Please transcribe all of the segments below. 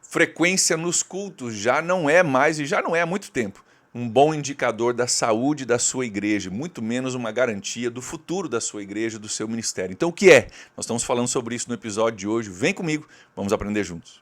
Frequência nos cultos já não é mais, e já não é há muito tempo, um bom indicador da saúde da sua igreja, muito menos uma garantia do futuro da sua igreja, do seu ministério. Então o que é? Nós estamos falando sobre isso no episódio de hoje. Vem comigo, vamos aprender juntos.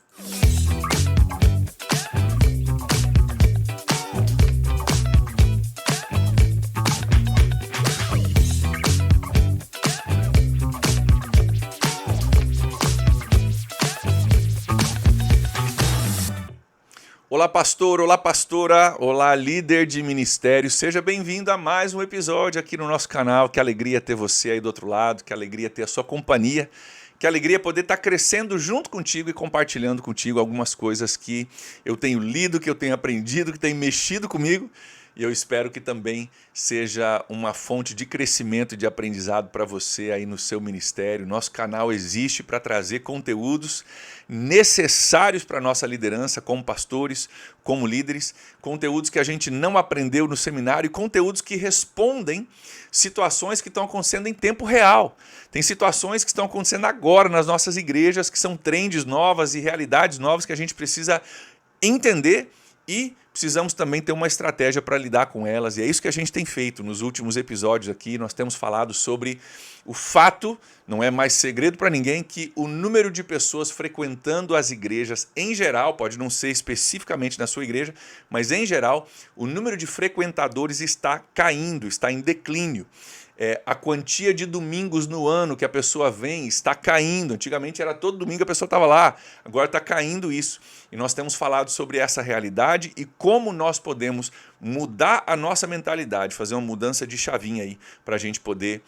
Olá pastor, olá pastora, olá líder de ministério, seja bem-vindo a mais um episódio aqui no nosso canal. Que alegria ter você aí do outro lado, que alegria ter a sua companhia, que alegria poder estar crescendo junto contigo e compartilhando contigo algumas coisas que eu tenho lido, que eu tenho aprendido, que tem mexido comigo. E eu espero que também seja uma fonte de crescimento e de aprendizado para você aí no seu ministério. Nosso canal existe para trazer conteúdos necessários para a nossa liderança como pastores, como líderes, conteúdos que a gente não aprendeu no seminário e conteúdos que respondem situações que estão acontecendo em tempo real. Tem situações que estão acontecendo agora nas nossas igrejas, que são trends novas e realidades novas que a gente precisa entender e precisamos também ter uma estratégia para lidar com elas, e é isso que a gente tem feito nos últimos episódios aqui. Nós temos falado sobre o fato, não é mais segredo para ninguém, que o número de pessoas frequentando as igrejas em geral, pode não ser especificamente na sua igreja, mas em geral, o número de frequentadores está caindo, está em declínio. A quantia de domingos no ano que a pessoa vem está caindo. Antigamente era todo domingo a pessoa estava lá, agora está caindo isso. E nós temos falado sobre essa realidade e como nós podemos mudar a nossa mentalidade, fazer uma mudança de chavinha aí para a gente poder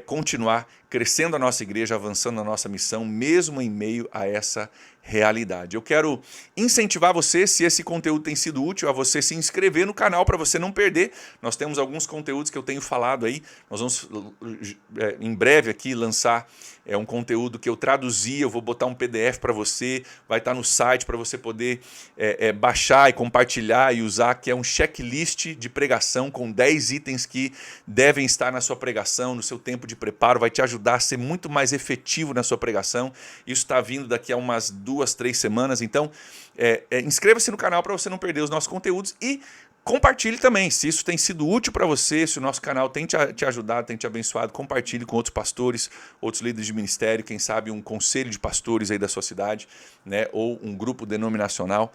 continuar crescendo a nossa igreja, avançando na nossa missão, mesmo em meio a essa realidade. Eu quero incentivar você, se esse conteúdo tem sido útil, a você se inscrever no canal para você não perder. Nós temos alguns conteúdos que eu tenho falado aí, nós vamos em breve aqui lançar um conteúdo que eu traduzi, eu vou botar um PDF para você, vai estar no site para você poder baixar e compartilhar e usar, que é um checklist de pregação com 10 itens que devem estar na sua pregação, no seu tempo de preparo, vai te ajudar a ser muito mais efetivo na sua pregação. Isso está vindo daqui a umas 2, 3 semanas, então inscreva-se no canal para você não perder os nossos conteúdos e compartilhe também, se isso tem sido útil para você, se o nosso canal tem te ajudado, tem te abençoado, compartilhe com outros pastores, outros líderes de ministério, quem sabe um conselho de pastores aí da sua cidade, né, ou um grupo denominacional,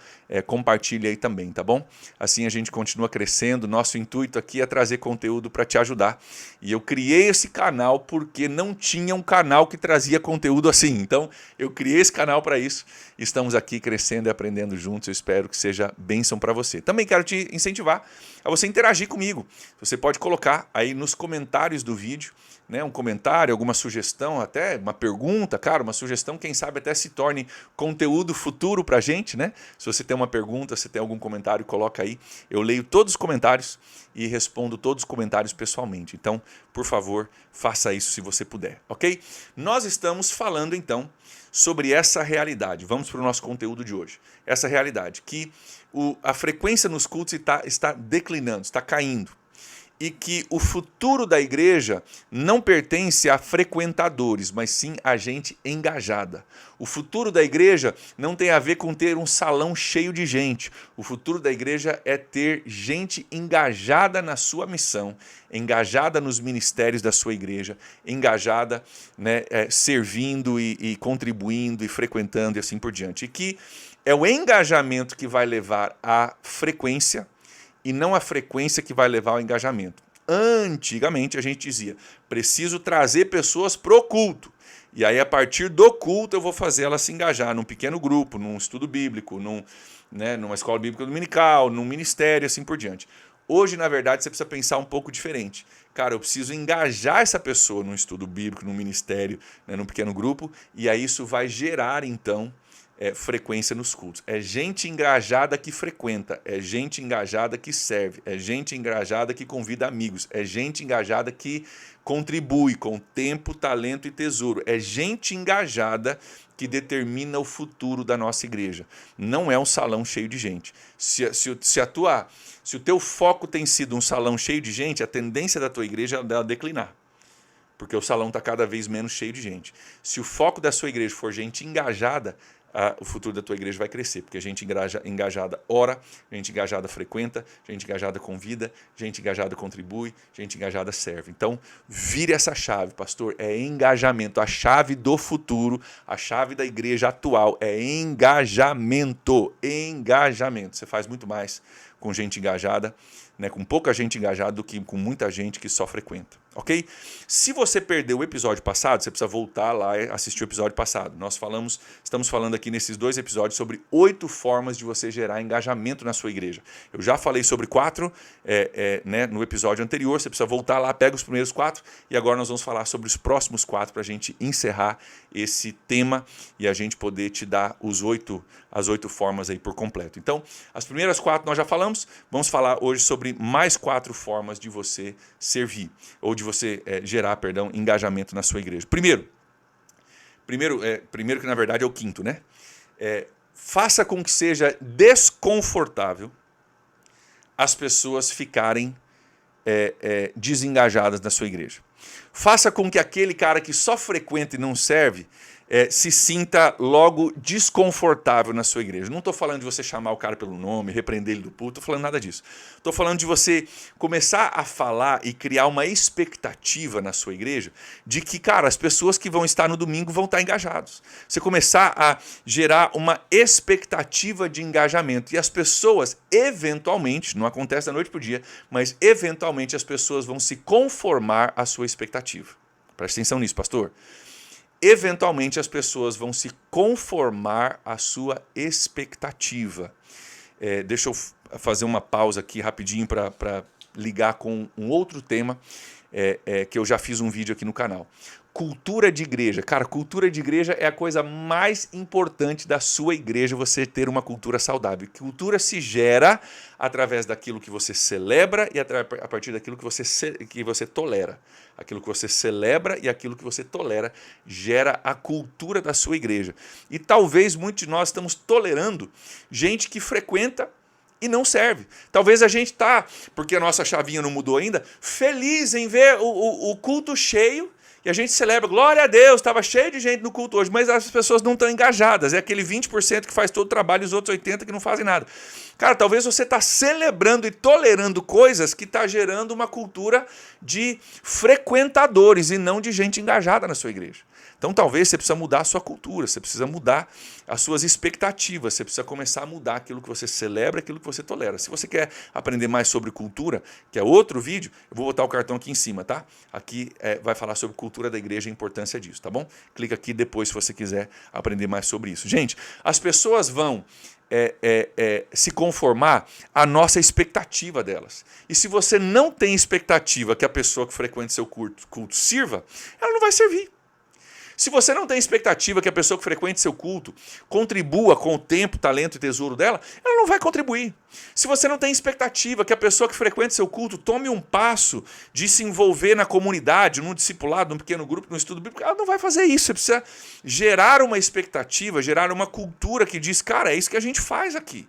compartilhe aí também, tá bom? Assim a gente continua crescendo, nosso intuito aqui é trazer conteúdo para te ajudar. E eu criei esse canal porque não tinha um canal que trazia conteúdo assim, então eu criei esse canal para isso, estamos aqui crescendo e aprendendo juntos, eu espero que seja bênção para você. Também quero te incentivar a você interagir comigo. Você pode colocar aí nos comentários do vídeo, né, um comentário, alguma sugestão, até uma pergunta, cara, uma sugestão, quem sabe até se torne conteúdo futuro para a gente, né? Se você tem uma pergunta, se tem algum comentário, coloca aí. Eu leio todos os comentários e respondo todos os comentários pessoalmente. Então, por favor, faça isso se você puder, ok? Nós estamos falando, então, sobre essa realidade. Vamos para o nosso conteúdo de hoje. Essa realidade, que a frequência nos cultos está declinando, está caindo. E que o futuro da igreja não pertence a frequentadores, mas sim a gente engajada. O futuro da igreja não tem a ver com ter um salão cheio de gente. O futuro da igreja é ter gente engajada na sua missão, engajada nos ministérios da sua igreja, engajada, né, servindo e contribuindo e frequentando e assim por diante. E que é o engajamento que vai levar à frequência, e não a frequência que vai levar ao engajamento. Antigamente a gente dizia, preciso trazer pessoas pro culto. E aí a partir do culto eu vou fazer elas se engajar num pequeno grupo, num estudo bíblico, numa escola bíblica dominical, num ministério, assim por diante. Hoje, na verdade, você precisa pensar um pouco diferente. Cara, eu preciso engajar essa pessoa num estudo bíblico, num ministério, né, num pequeno grupo, e aí isso vai gerar, então, frequência nos cultos. É gente engajada que frequenta, é gente engajada que serve, é gente engajada que convida amigos, é gente engajada que contribui com tempo, talento e tesouro, é gente engajada que determina o futuro da nossa igreja. Não é um salão cheio de gente. Se o teu foco tem sido um salão cheio de gente, a tendência da tua igreja é ela declinar. Porque o salão está cada vez menos cheio de gente. Se o foco da sua igreja for gente engajada, o futuro da tua igreja vai crescer, porque gente engajada ora, gente engajada frequenta, gente engajada convida, gente engajada contribui, gente engajada serve. Então, vire essa chave, pastor, é engajamento. A chave do futuro, a chave da igreja atual é engajamento. Engajamento. Você faz muito mais com gente engajada, né, com pouca gente engajada, do que com muita gente que só frequenta. Ok? Se você perdeu o episódio passado, você precisa voltar lá e assistir o episódio passado. Estamos falando aqui nesses 2 episódios sobre 8 formas de você gerar engajamento na sua igreja. Eu já falei sobre 4 né, no episódio anterior, você precisa voltar lá, pega os primeiros 4 e agora nós vamos falar sobre os próximos 4 para a gente encerrar esse tema e a gente poder te dar as 8 formas aí por completo. Então, as primeiras 4 nós já falamos, vamos falar hoje sobre mais 4 formas de você servir, ou de você gerar, engajamento na sua igreja. Primeiro que na verdade é o 5º, né? Faça com que seja desconfortável as pessoas ficarem desengajadas na sua igreja. Faça com que aquele cara que só frequenta e não serve se sinta logo desconfortável na sua igreja. Não estou falando de você chamar o cara pelo nome, repreender ele do púlpito, estou falando nada disso. Estou falando de você começar a falar e criar uma expectativa na sua igreja de que, cara, as pessoas que vão estar no domingo vão estar engajados. Você começar a gerar uma expectativa de engajamento. E as pessoas, eventualmente, não acontece da noite para o dia, mas eventualmente as pessoas vão se conformar à sua expectativa. Preste atenção nisso, pastor. Eventualmente as pessoas vão se conformar à sua expectativa. Deixa eu fazer uma pausa aqui rapidinho para ligar com um outro tema que eu já fiz um vídeo aqui no canal. Cultura de igreja. Cara, cultura de igreja é a coisa mais importante da sua igreja, você ter uma cultura saudável. Cultura se gera através daquilo que você celebra e a partir daquilo que você tolera. Aquilo que você celebra e aquilo que você tolera gera a cultura da sua igreja. E talvez muitos de nós estamos tolerando gente que frequenta e não serve. Talvez a gente está, porque a nossa chavinha não mudou ainda, feliz em ver o culto cheio. E a gente celebra, glória a Deus, estava cheio de gente no culto hoje, mas as pessoas não estão engajadas. É aquele 20% que faz todo o trabalho e os outros 80% que não fazem nada. Cara, talvez você está celebrando e tolerando coisas que está gerando uma cultura de frequentadores e não de gente engajada na sua igreja. Então talvez você precisa mudar a sua cultura, você precisa mudar as suas expectativas, você precisa começar a mudar aquilo que você celebra, aquilo que você tolera. Se você quer aprender mais sobre cultura, que é outro vídeo, eu vou botar o cartão aqui em cima, tá? Aqui vai falar sobre cultura da igreja e a importância disso, tá bom? Clica aqui depois se você quiser aprender mais sobre isso. Gente, as pessoas vão se conformar à nossa expectativa delas. E se você não tem expectativa que a pessoa que frequenta seu culto sirva, ela não vai servir. Se você não tem expectativa que a pessoa que frequente seu culto contribua com o tempo, talento e tesouro dela, ela não vai contribuir. Se você não tem expectativa que a pessoa que frequente seu culto tome um passo de se envolver na comunidade, num discipulado, num pequeno grupo, num estudo bíblico, ela não vai fazer isso. Você precisa gerar uma expectativa, gerar uma cultura que diz, cara, é isso que a gente faz aqui.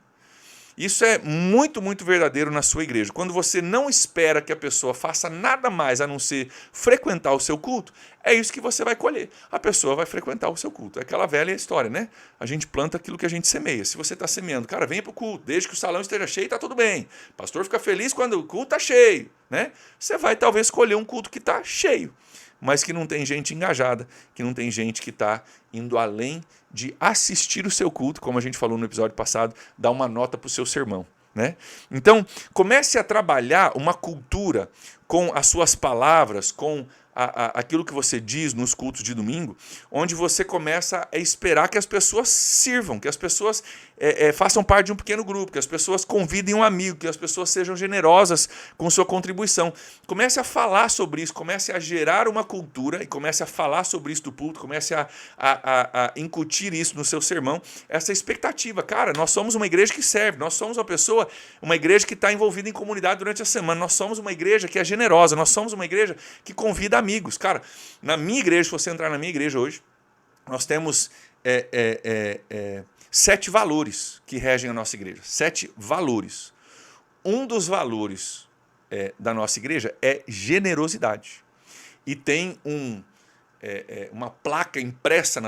Isso é muito, muito verdadeiro na sua igreja. Quando você não espera que a pessoa faça nada mais a não ser frequentar o seu culto, é isso que você vai colher. A pessoa vai frequentar o seu culto. É aquela velha história, né? A gente planta aquilo que a gente semeia. Se você está semeando, cara, venha para o culto, desde que o salão esteja cheio, está tudo bem. O pastor fica feliz quando o culto está cheio, né? Você vai talvez escolher um culto que está cheio, mas que não tem gente engajada, que não tem gente que está indo além de assistir o seu culto, como a gente falou no episódio passado, dar uma nota para o seu sermão, né? Então, comece a trabalhar uma cultura com as suas palavras, com aquilo que você diz nos cultos de domingo, onde você começa a esperar que as pessoas sirvam, que as pessoas façam parte de um pequeno grupo, que as pessoas convidem um amigo, que as pessoas sejam generosas com sua contribuição. Comece a falar sobre isso, comece a gerar uma cultura e comece a falar sobre isso do púlpito, comece a incutir isso no seu sermão, essa expectativa. Cara, nós somos uma igreja que serve, nós somos uma igreja que está envolvida em comunidade durante a semana, nós somos uma igreja que é generosa, nós somos uma igreja que convida amigos. Cara, na minha igreja, se você entrar na minha igreja hoje, nós temos 7 valores que regem a nossa igreja. 7 valores. Um dos valores da nossa igreja é generosidade. E tem uma placa impressa,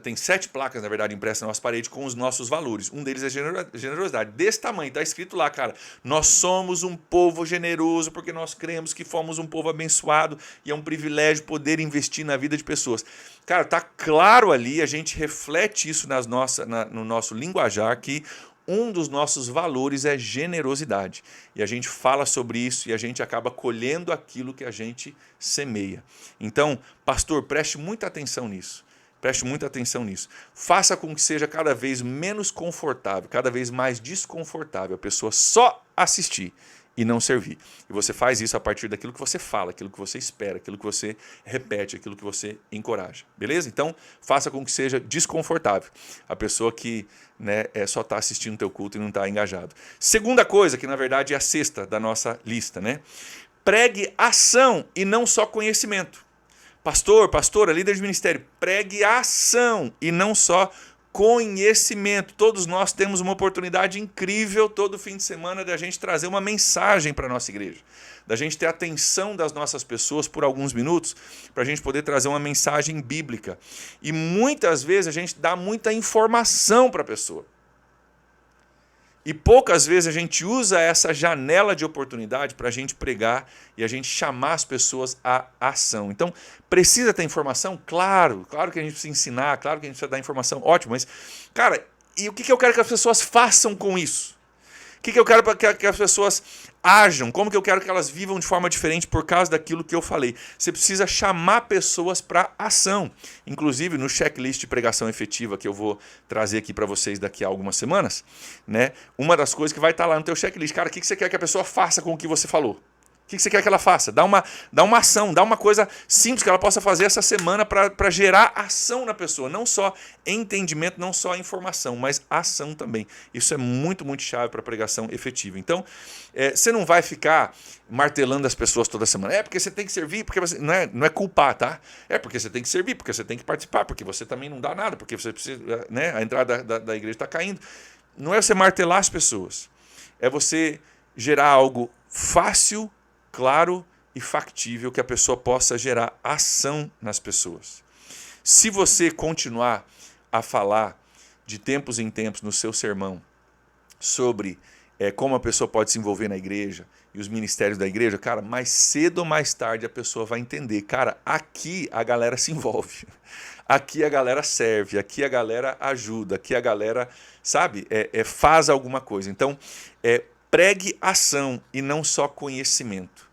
tem 7 placas, na verdade, impressas na nossa parede com os nossos valores. Um deles é generosidade. Desse tamanho, está escrito lá, cara, nós somos um povo generoso porque nós cremos que fomos um povo abençoado e é um privilégio poder investir na vida de pessoas. Cara, tá claro ali, a gente reflete isso no nosso linguajar, que um dos nossos valores é generosidade. E a gente fala sobre isso e a gente acaba colhendo aquilo que a gente semeia. Então, pastor, preste muita atenção nisso. Preste muita atenção nisso. Faça com que seja cada vez menos confortável, cada vez mais desconfortável a pessoa só assistir e não servir. E você faz isso a partir daquilo que você fala, aquilo que você espera, aquilo que você repete, aquilo que você encoraja. Beleza? Então, faça com que seja desconfortável a pessoa que, né, só está assistindo o teu culto e não está engajado. Segunda coisa, que na verdade é a sexta da nossa lista, né? Pregue ação e não só conhecimento. Pastor, pastora, líder de ministério, pregue ação e não só conhecimento. Todos nós temos uma oportunidade incrível todo fim de semana da gente trazer uma mensagem para a nossa igreja, da gente ter a atenção das nossas pessoas por alguns minutos, para a gente poder trazer uma mensagem bíblica. E muitas vezes a gente dá muita informação para a pessoa. E poucas vezes a gente usa essa janela de oportunidade para a gente pregar e a gente chamar as pessoas à ação. Então, precisa ter informação? Claro que a gente precisa ensinar, claro que a gente precisa dar informação, ótimo, mas, cara, e o que eu quero que as pessoas façam com isso? O que eu quero que as pessoas ajam? Como que eu quero que elas vivam de forma diferente por causa daquilo que eu falei? Você precisa chamar pessoas para ação. Inclusive, no checklist de pregação efetiva que eu vou trazer aqui para vocês daqui a algumas semanas, né? Uma das coisas que vai estar lá no teu checklist, cara, o que você quer que a pessoa faça com o que você falou? O que você quer que ela faça? Dá uma ação, dá uma coisa simples que ela possa fazer essa semana para gerar ação na pessoa. Não só entendimento, não só informação, mas ação também. Isso é muito, muito chave para a pregação efetiva. Então, você não vai ficar martelando as pessoas toda semana. Porque você tem que servir, porque você não é culpar, tá? É porque você tem que servir, porque você tem que participar, porque você também não dá nada, porque você precisa, né? A entrada da igreja está caindo. Não é você martelar as pessoas. É você gerar algo fácil, claro e factível, que a pessoa possa gerar ação nas pessoas. Se você continuar a falar de tempos em tempos no seu sermão sobre como a pessoa pode se envolver na igreja e os ministérios da igreja, cara, mais cedo ou mais tarde a pessoa vai entender. Cara, aqui a galera se envolve, aqui a galera serve, aqui a galera ajuda, aqui a galera, sabe, faz alguma coisa. Então, pregue ação e não só conhecimento.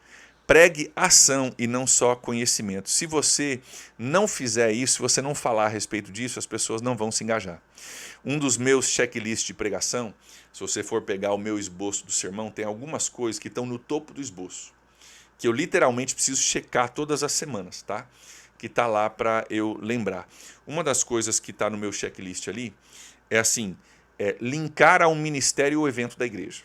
Pregue ação e não só conhecimento. Se você não fizer isso, se você não falar a respeito disso, as pessoas não vão se engajar. Um dos meus checklists de pregação, se você for pegar o meu esboço do sermão, tem algumas coisas que estão no topo do esboço, que eu literalmente preciso checar todas as semanas, tá? Que está lá para eu lembrar. Uma das coisas que está no meu checklist ali é assim, linkar a um ministério ou evento da igreja.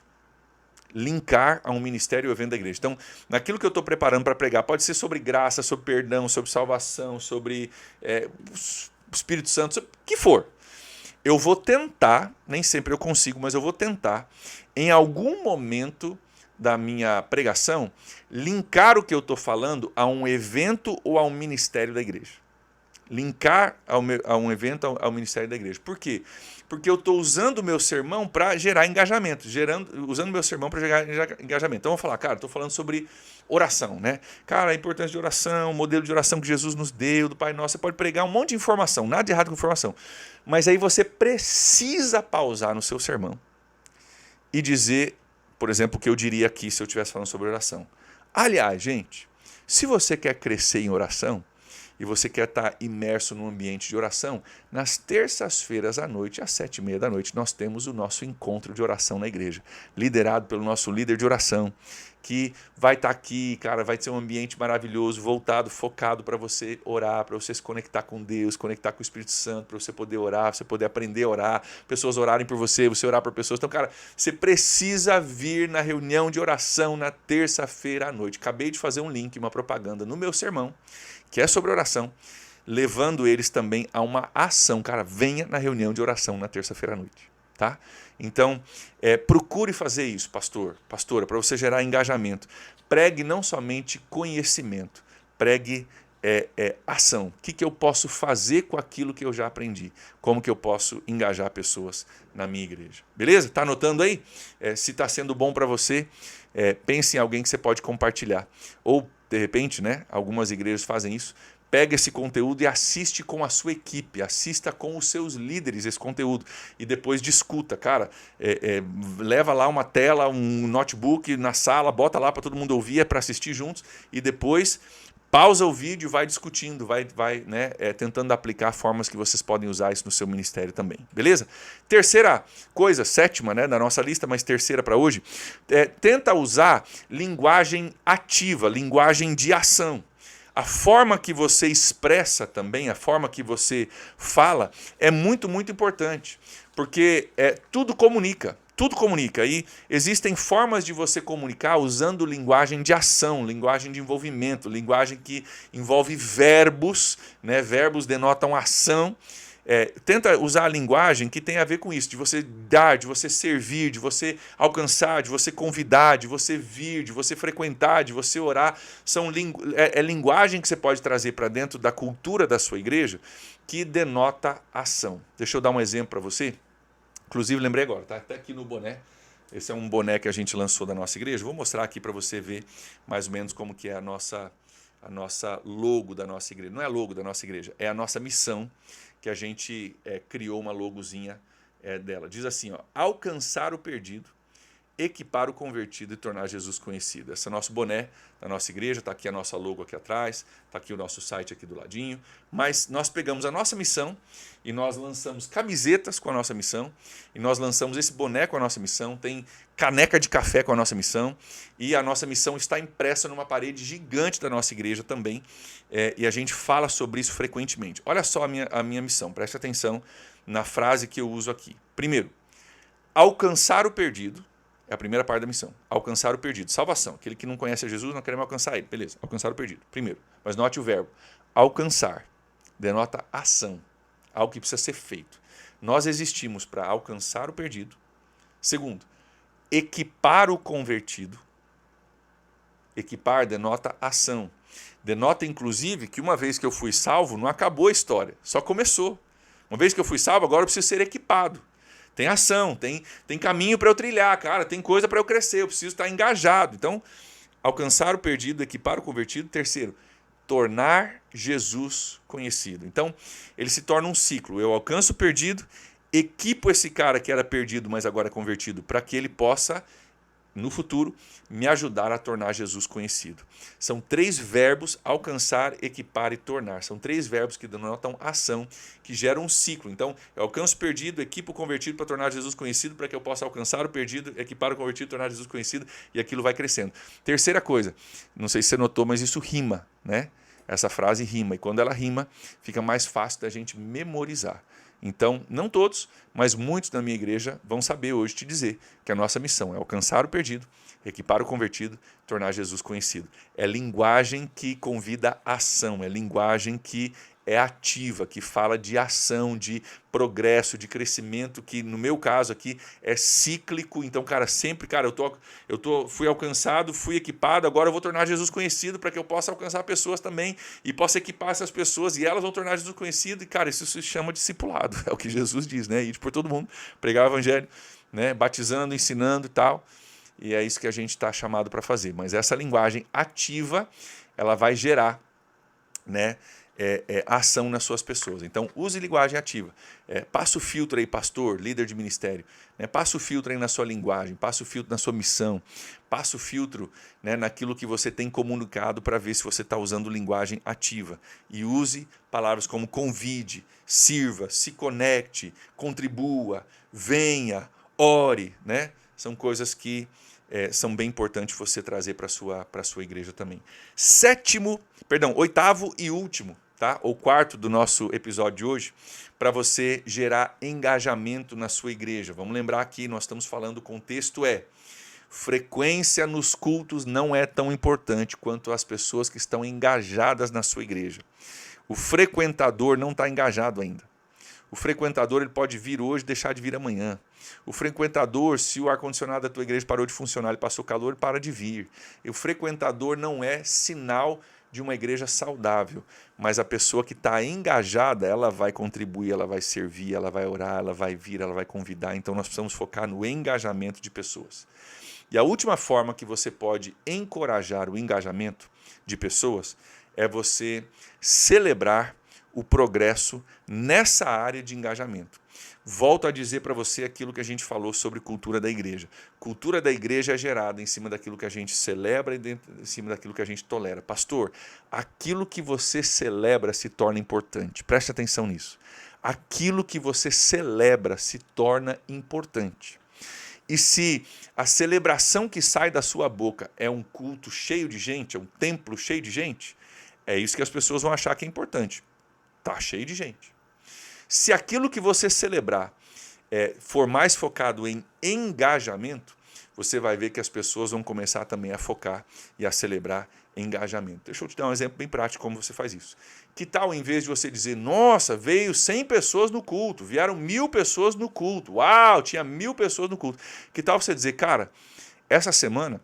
Linkar a um ministério ou evento da igreja. Então, naquilo que eu estou preparando para pregar, pode ser sobre graça, sobre perdão, sobre salvação, sobre Espírito Santo, sobre o que for. Eu vou tentar, nem sempre eu consigo, mas eu vou tentar, em algum momento da minha pregação, linkar o que eu estou falando a um evento ou a um ministério da igreja. Linkar a um evento ao ministério da igreja. Por quê? Porque eu estou usando o meu sermão para gerar engajamento, usando o meu sermão para gerar engajamento. Então, eu vou falar, cara, estou falando sobre oração, né? Cara, a importância de oração, o modelo de oração que Jesus nos deu, do Pai Nosso. Você pode pregar um monte de informação, nada de errado com informação. Mas aí você precisa pausar no seu sermão e dizer, por exemplo, o que eu diria aqui se eu estivesse falando sobre oração. Aliás, gente, se você quer crescer em oração, e você quer estar imerso num ambiente de oração, nas terças-feiras à noite, às 7h30 da noite, nós temos o nosso encontro de oração na igreja, liderado pelo nosso líder de oração, que vai estar aqui, cara, vai ser um ambiente maravilhoso, voltado, focado para você orar, para você se conectar com Deus, conectar com o Espírito Santo, para você poder orar, você poder aprender a orar, pessoas orarem por você, você orar por pessoas. Então, cara, você precisa vir na reunião de oração na terça-feira à noite. Acabei de fazer um link, uma propaganda no meu sermão, que é sobre oração, levando eles também a uma ação. Cara, venha na reunião de oração na terça-feira à noite, tá? Então, procure fazer isso, pastora, para você gerar engajamento. Pregue não somente conhecimento, pregue ação. O que eu posso fazer com aquilo que eu já aprendi? Como que eu posso engajar pessoas na minha igreja? Beleza? Está anotando aí? Se está sendo bom para você, pense em alguém que você pode compartilhar. Ou, de repente, né, algumas igrejas fazem isso. Pega esse conteúdo e assiste com a sua equipe, assista com os seus líderes esse conteúdo e depois discuta. Cara, leva lá uma tela, um notebook na sala, bota lá para todo mundo ouvir, para assistir juntos e depois pausa o vídeo e vai discutindo, vai né, tentando aplicar formas que vocês podem usar isso no seu ministério também. Beleza? Terceira coisa, sétima, né, da nossa lista, mas terceira para hoje, tenta usar linguagem ativa, linguagem de ação. A forma que você expressa também, a forma que você fala, é muito, muito importante. Porque tudo comunica. Tudo comunica. E existem formas de você comunicar usando linguagem de ação, linguagem de envolvimento, linguagem que envolve verbos, né? Verbos denotam ação. Tenta usar a linguagem que tem a ver com isso, de você dar, de você servir, de você alcançar, de você convidar, de você vir, de você frequentar, de você orar. É linguagem que você pode trazer para dentro da cultura da sua igreja que denota ação. Deixa eu dar um exemplo para você. Inclusive, lembrei agora, tá até aqui no boné. Esse é um boné que a gente lançou da nossa igreja. Vou mostrar aqui para você ver mais ou menos como que é a nossa logo da nossa igreja. Não é a logo da nossa igreja, é a nossa missão, que a gente criou uma logozinha dela. Diz assim, ó, alcançar o perdido, equipar o convertido e tornar Jesus conhecido. Esse é o nosso boné da nossa igreja, está aqui a nossa logo aqui atrás, está aqui o nosso site aqui do ladinho, mas nós pegamos a nossa missão e nós lançamos camisetas com a nossa missão, e nós lançamos esse boné com a nossa missão, tem caneca de café com a nossa missão, e a nossa missão está impressa numa parede gigante da nossa igreja também, e a gente fala sobre isso frequentemente. Olha só a minha missão, preste atenção na frase que eu uso aqui. Primeiro, alcançar o perdido. É a primeira parte da missão. Alcançar o perdido. Salvação. Aquele que não conhece a Jesus, não queremos alcançar ele. Beleza. Alcançar o perdido. Primeiro. Mas note o verbo. Alcançar. Denota ação. Algo que precisa ser feito. Nós existimos para alcançar o perdido. Segundo. Equipar o convertido. Equipar denota ação. Denota, inclusive, que uma vez que eu fui salvo, não acabou a história. Só começou. Uma vez que eu fui salvo, agora eu preciso ser equipado. Tem ação, tem caminho para eu trilhar, cara, tem coisa para eu crescer, eu preciso estar engajado. Então, alcançar o perdido, equipar o convertido. Terceiro, tornar Jesus conhecido. Então, ele se torna um ciclo. Eu alcanço o perdido, equipo esse cara que era perdido, mas agora é convertido, para que ele possa, no futuro, me ajudar a tornar Jesus conhecido. São 3 verbos: alcançar, equipar e tornar. São 3 verbos que denotam ação, que geram um ciclo. Então, eu alcanço o perdido, equipo o convertido para tornar Jesus conhecido, para que eu possa alcançar o perdido, equipar o convertido, tornar Jesus conhecido, e aquilo vai crescendo. Terceira coisa, não sei se você notou, mas isso rima, né? Essa frase rima, e quando ela rima, fica mais fácil da gente memorizar. Então, não todos, mas muitos da minha igreja vão saber hoje te dizer que a nossa missão é alcançar o perdido, equipar o convertido, tornar Jesus conhecido. É linguagem que convida ação, é linguagem que é ativa, que fala de ação, de progresso, de crescimento, que no meu caso aqui é cíclico. Então, cara, sempre, cara, fui alcançado, fui equipado, agora eu vou tornar Jesus conhecido para que eu possa alcançar pessoas também e possa equipar essas pessoas e elas vão tornar Jesus conhecido. E, cara, isso se chama discipulado, é o que Jesus diz, né? Ir por todo mundo, pregar o evangelho, né? Batizando, ensinando e tal. E é isso que a gente está chamado para fazer. Mas essa linguagem ativa, ela vai gerar, né, ação nas suas pessoas. Então, use linguagem ativa. Passa o filtro aí, pastor, líder de ministério. Né? Passa o filtro aí na sua linguagem, passa o filtro na sua missão, passa o filtro, né, naquilo que você tem comunicado para ver se você está usando linguagem ativa. E use palavras como convide, sirva, se conecte, contribua, venha, ore. Né? São coisas que são bem importantes você trazer para a sua igreja também. Oitavo e último, tá? Ou quarto do nosso episódio de hoje, para você gerar engajamento na sua igreja. Vamos lembrar aqui, nós estamos falando, o contexto frequência nos cultos não é tão importante quanto as pessoas que estão engajadas na sua igreja. O frequentador não está engajado ainda. O frequentador ele pode vir hoje e deixar de vir amanhã. O frequentador, se o ar-condicionado da tua igreja parou de funcionar, ele passou calor, ele para de vir. E o frequentador não é sinal de uma igreja saudável, mas a pessoa que está engajada, ela vai contribuir, ela vai servir, ela vai orar, ela vai vir, ela vai convidar. Então nós precisamos focar no engajamento de pessoas. E a última forma que você pode encorajar o engajamento de pessoas é você celebrar o progresso nessa área de engajamento. Volto a dizer para você aquilo que a gente falou sobre cultura da igreja. Cultura da igreja é gerada em cima daquilo que a gente celebra e em cima daquilo que a gente tolera. Pastor, aquilo que você celebra se torna importante. Preste atenção nisso. Aquilo que você celebra se torna importante. E se a celebração que sai da sua boca é um culto cheio de gente, é um templo cheio de gente, é isso que as pessoas vão achar que é importante. Está cheio de gente. Se aquilo que você celebrar for mais focado em engajamento, você vai ver que as pessoas vão começar também a focar e a celebrar engajamento. Deixa eu te dar um exemplo bem prático como você faz isso. Que tal, em vez de você dizer, nossa, veio 100 pessoas no culto, vieram 1000 pessoas no culto, uau, tinha 1000 pessoas no culto. Que tal você dizer, cara, essa semana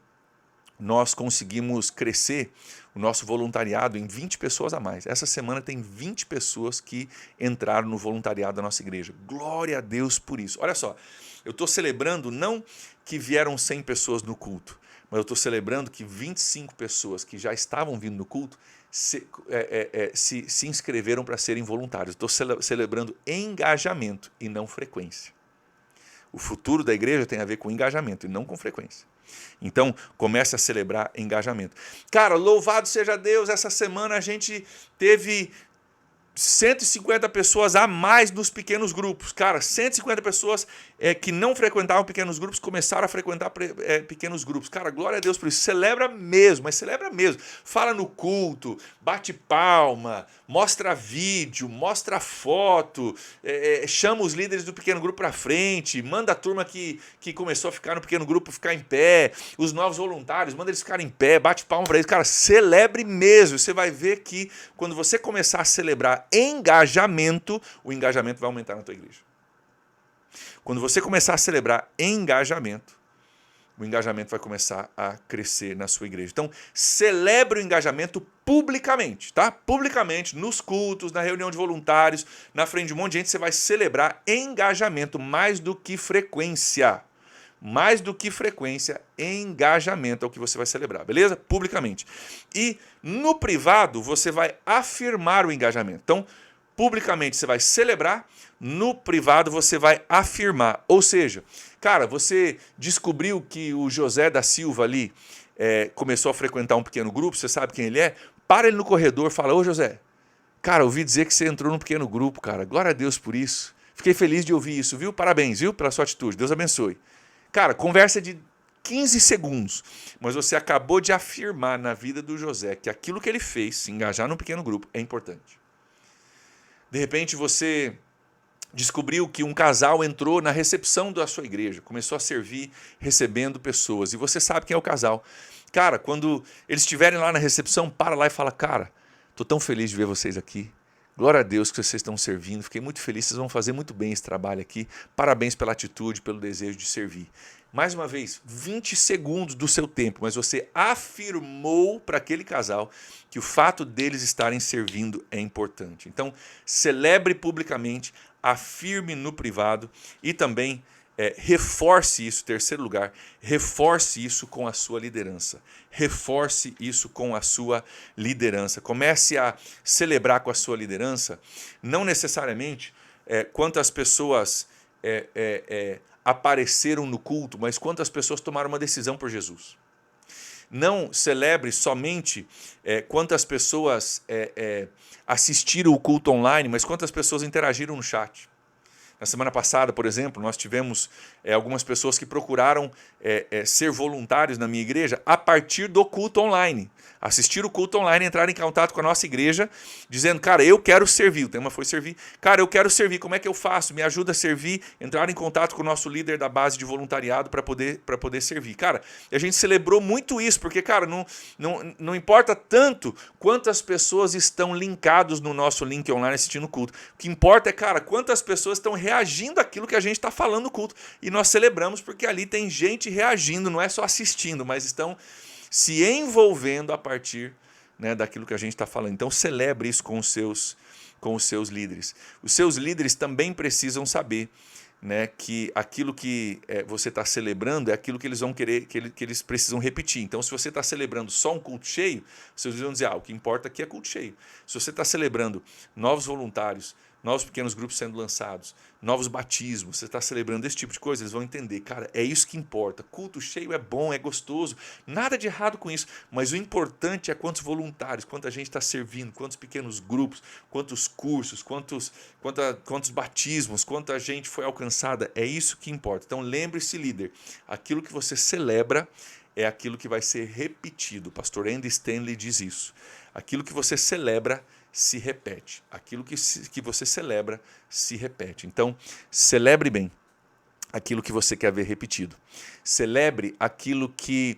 nós conseguimos crescer o nosso voluntariado em 20 pessoas a mais. Essa semana tem 20 pessoas que entraram no voluntariado da nossa igreja. Glória a Deus por isso. Olha só, eu estou celebrando não que vieram 100 pessoas no culto, mas eu estou celebrando que 25 pessoas que já estavam vindo no culto se inscreveram para serem voluntários. Estou celebrando engajamento e não frequência. O futuro da igreja tem a ver com engajamento e não com frequência. Então, comece a celebrar engajamento. Cara, louvado seja Deus, essa semana a gente teve 150 pessoas a mais nos pequenos grupos. Cara, 150 pessoas que não frequentavam pequenos grupos começaram a frequentar pequenos grupos. Cara, glória a Deus por isso. Celebra mesmo, mas celebra mesmo. Fala no culto, bate palma, mostra vídeo, mostra foto, chama os líderes do pequeno grupo para frente, manda a turma que começou a ficar no pequeno grupo ficar em pé, os novos voluntários, manda eles ficarem em pé, bate palma para eles. Cara, celebre mesmo. Você vai ver que quando você começar a celebrar engajamento, o engajamento vai aumentar na tua igreja. Quando você começar a celebrar engajamento, o engajamento vai começar a crescer na sua igreja. Então, celebre o engajamento publicamente, tá? Publicamente, nos cultos, na reunião de voluntários, na frente de um monte de gente, você vai celebrar engajamento mais do que frequência. Mais do que frequência, engajamento é o que você vai celebrar, beleza? Publicamente. E no privado, você vai afirmar o engajamento. Então, publicamente você vai celebrar, no privado você vai afirmar. Ou seja, cara, você descobriu que o José da Silva ali começou a frequentar um pequeno grupo, você sabe quem ele é? Para ele no corredor, fala, ô José, cara, ouvi dizer que você entrou num pequeno grupo, cara, glória a Deus por isso. Fiquei feliz de ouvir isso, viu? Parabéns, viu? Pela sua atitude, Deus abençoe. Cara, conversa de 15 segundos, mas você acabou de afirmar na vida do José que aquilo que ele fez, se engajar num pequeno grupo, é importante. De repente você descobriu que um casal entrou na recepção da sua igreja, começou a servir, recebendo pessoas, e você sabe quem é o casal. Cara, quando eles estiverem lá na recepção, para lá e fala, cara, estou tão feliz de ver vocês aqui. Glória a Deus que vocês estão servindo, fiquei muito feliz, vocês vão fazer muito bem esse trabalho aqui. Parabéns pela atitude, pelo desejo de servir. Mais uma vez, 20 segundos do seu tempo, mas você afirmou para aquele casal que o fato deles estarem servindo é importante. Então, celebre publicamente, afirme no privado e também reforce isso, terceiro lugar, reforce isso com a sua liderança. Reforce isso com a sua liderança. Comece a celebrar com a sua liderança, não necessariamente quantas pessoas apareceram no culto, mas quantas pessoas tomaram uma decisão por Jesus. Não celebre somente quantas pessoas assistiram o culto online, mas quantas pessoas interagiram no chat. Na semana passada, por exemplo, nós tivemos algumas pessoas que procuraram ser voluntários na minha igreja a partir do culto online. Assistir o culto online, entrar em contato com a nossa igreja, dizendo, cara, eu quero servir. O tema foi servir. Cara, eu quero servir. Como é que eu faço? Me ajuda a servir. Entrar em contato com o nosso líder da base de voluntariado para poder servir. Cara, a gente celebrou muito isso, porque, cara, não importa tanto quantas pessoas estão linkados no nosso link online assistindo o culto. O que importa é, cara, quantas pessoas estão reagindo àquilo que a gente está falando no culto. E nós celebramos porque ali tem gente reagindo, não é só assistindo, mas estão se envolvendo a partir né, daquilo que a gente está falando. Então celebre isso com os seus líderes. Os seus líderes também precisam saber, né, que aquilo que você está celebrando é aquilo que eles vão querer, que eles precisam repetir. Então, se você está celebrando só um culto cheio, vocês vão dizer, o que importa aqui é culto cheio. Se você está celebrando novos voluntários, novos pequenos grupos sendo lançados, novos batismos, você está celebrando esse tipo de coisa, eles vão entender, cara, é isso que importa. Culto cheio é bom, é gostoso, nada de errado com isso, mas o importante é quantos voluntários, quanta gente está servindo, quantos pequenos grupos, quantos cursos, quantos batismos, quanta gente foi alcançada, é isso que importa. Então lembre-se, líder, aquilo que você celebra é aquilo que vai ser repetido. O pastor Andy Stanley diz isso. Aquilo que você celebra se repete. Aquilo que você celebra se repete. Então, celebre bem aquilo que você quer ver repetido. Celebre aquilo que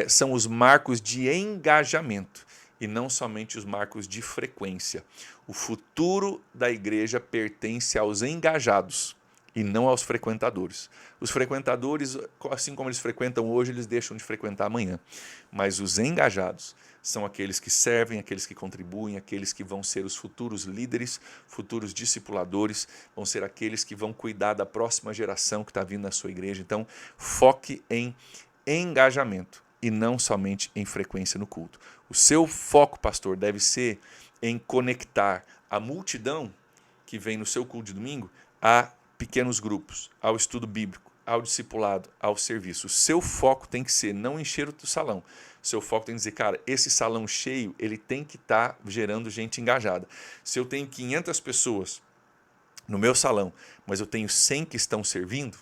são os marcos de engajamento e não somente os marcos de frequência. O futuro da igreja pertence aos engajados e não aos frequentadores. Os frequentadores, assim como eles frequentam hoje, eles deixam de frequentar amanhã. Mas os engajados são aqueles que servem, aqueles que contribuem, aqueles que vão ser os futuros líderes, futuros discipuladores, vão ser aqueles que vão cuidar da próxima geração que está vindo na sua igreja. Então, foque em engajamento e não somente em frequência no culto. O seu foco, pastor, deve ser em conectar a multidão que vem no seu culto de domingo a pequenos grupos, ao estudo bíblico, ao discipulado, ao serviço. O seu foco tem que ser não encher o salão. O seu foco tem que dizer, cara, esse salão cheio, ele tem que estar gerando gente engajada. Se eu tenho 500 pessoas no meu salão, mas eu tenho 100 que estão servindo,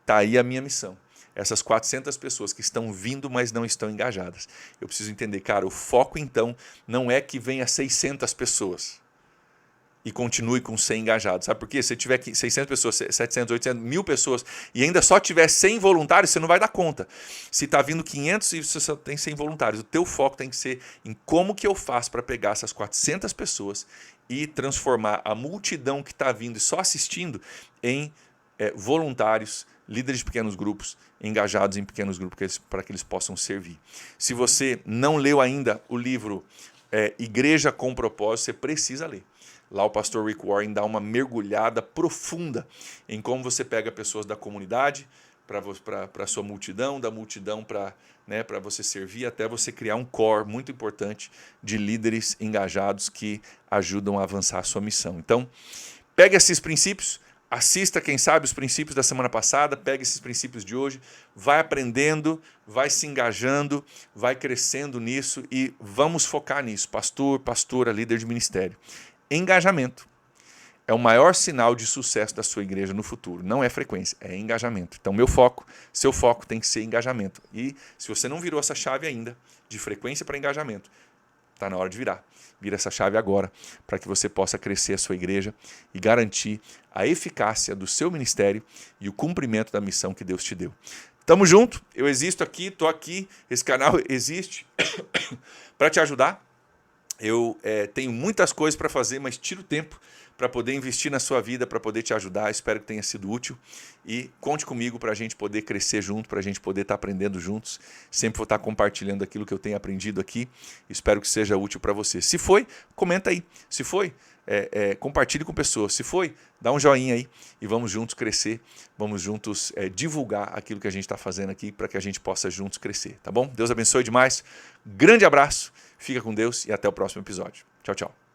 está aí a minha missão. Essas 400 pessoas que estão vindo, mas não estão engajadas. Eu preciso entender, cara, o foco então não é que venha 600 pessoas e continue com 100 engajados. Sabe por quê? Se tiver 600 pessoas, 700, 800, 1.000 pessoas e ainda só tiver 100 voluntários, você não vai dar conta. Se está vindo 500 e você só tem 100 voluntários, o teu foco tem que ser em como que eu faço para pegar essas 400 pessoas e transformar a multidão que está vindo e só assistindo em voluntários, líderes de pequenos grupos, engajados em pequenos grupos para que eles possam servir. Se você não leu ainda o livro Igreja com Propósito, você precisa ler. Lá o pastor Rick Warren dá uma mergulhada profunda em como você pega pessoas da comunidade para a sua multidão, da multidão para você servir, até você criar um core muito importante de líderes engajados que ajudam a avançar a sua missão. Então, pegue esses princípios, assista, quem sabe, os princípios da semana passada, pegue esses princípios de hoje, vai aprendendo, vai se engajando, vai crescendo nisso e vamos focar nisso, pastor, pastora, líder de ministério. Engajamento é o maior sinal de sucesso da sua igreja no futuro. Não é frequência, é engajamento. Então, seu foco tem que ser engajamento. E se você não virou essa chave ainda, de frequência para engajamento, está na hora de virar. Vira essa chave agora, para que você possa crescer a sua igreja e garantir a eficácia do seu ministério e o cumprimento da missão que Deus te deu. Tamo junto, eu existo aqui, estou aqui, esse canal existe para te ajudar. Eu tenho muitas coisas para fazer, mas tiro tempo para poder investir na sua vida, para poder te ajudar. Espero que tenha sido útil e conte comigo para a gente poder crescer junto, para a gente poder estar aprendendo juntos. Sempre vou estar compartilhando aquilo que eu tenho aprendido aqui. Espero que seja útil para você. Se foi, comenta aí. Se foi, compartilhe com pessoas. Se foi, dá um joinha aí e vamos juntos crescer. Vamos juntos divulgar aquilo que a gente está fazendo aqui para que a gente possa juntos crescer, tá bom? Deus abençoe demais. Grande abraço. Fica com Deus e até o próximo episódio. Tchau, tchau.